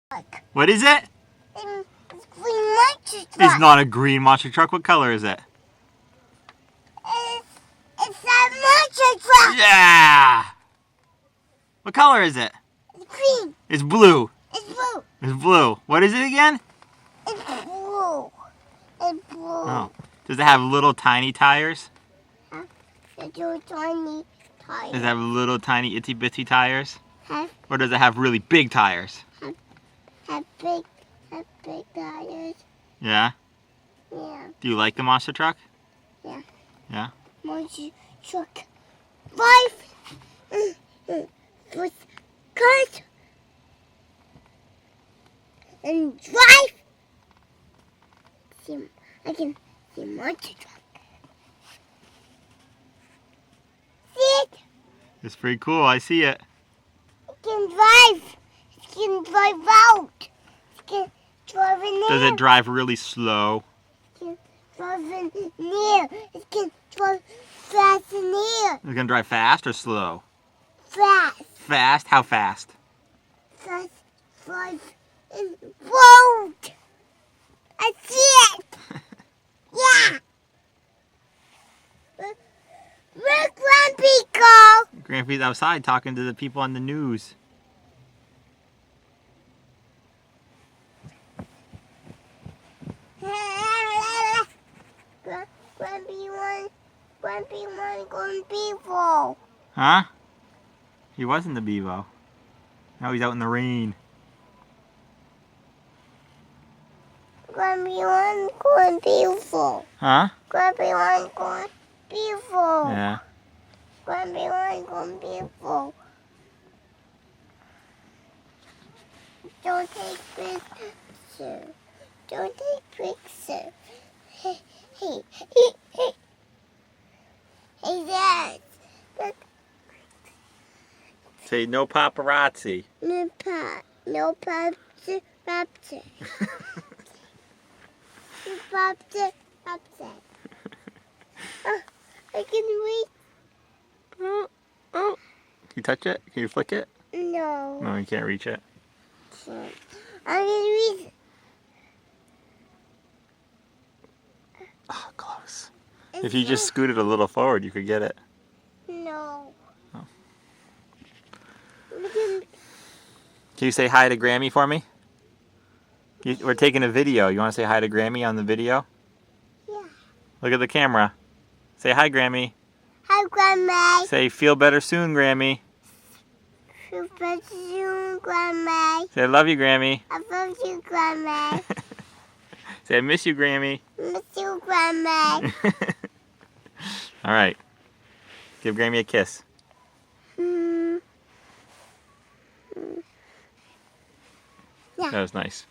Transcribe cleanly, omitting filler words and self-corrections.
truck. What is it? It's green monster truck. It's not a green monster truck. What color is it? It's a monster truck. Yeah! What color is it? It's green. It's blue. It's blue. It's blue. What is it again? It's blue. It's blue. Oh. Does it have little tiny tires? It's little tiny tires. Does it have little tiny itsy bitsy tires? Have Or does it have really big tires? big tires. Yeah? Yeah. Do you like the monster truck? Yeah. Yeah? Monster truck. 5 with cars and drive. I can see monster truck. See it? It's pretty cool. I see it. It can drive. It can drive out. It can drive in there. Does it drive really slow? It can drive in there. It can drive fast in there. It's gonna drive fast or slow? Fast. Fast? How fast? Fast drive in road. I see it. Yeah. Where's Grumpy go? Grampy's outside talking to the people on the news. Grumpy one going people. Huh? He was in the Bevo. Now he's out in the rain. Grumpy one going beautiful. Huh? Grumpy one going beautiful. Yeah. Grumpy one going beautiful. Don't take picture. Don't take picture. Hey, hey, hey, hey. Hey, Dad. Say no paparazzi. No paparazzi. I can read. Can you touch it? Can you flick it? No. No, you can't reach it. I can read. Oh, close. If you just scoot it a little forward, you could get it. No. Oh. We can. Can you say hi to Grammy for me? We're taking a video. You want to say hi to Grammy on the video? Yeah. Look at the camera. Say hi, Grammy. Hi, Grandma. Say feel better soon, Grammy. Feel better soon, Grandma. Say I love you, Grammy. I love you, Grandma. Say I miss you, Grammy. Miss you, Grandma. All right. Give Grammy a kiss. Yeah. That was nice.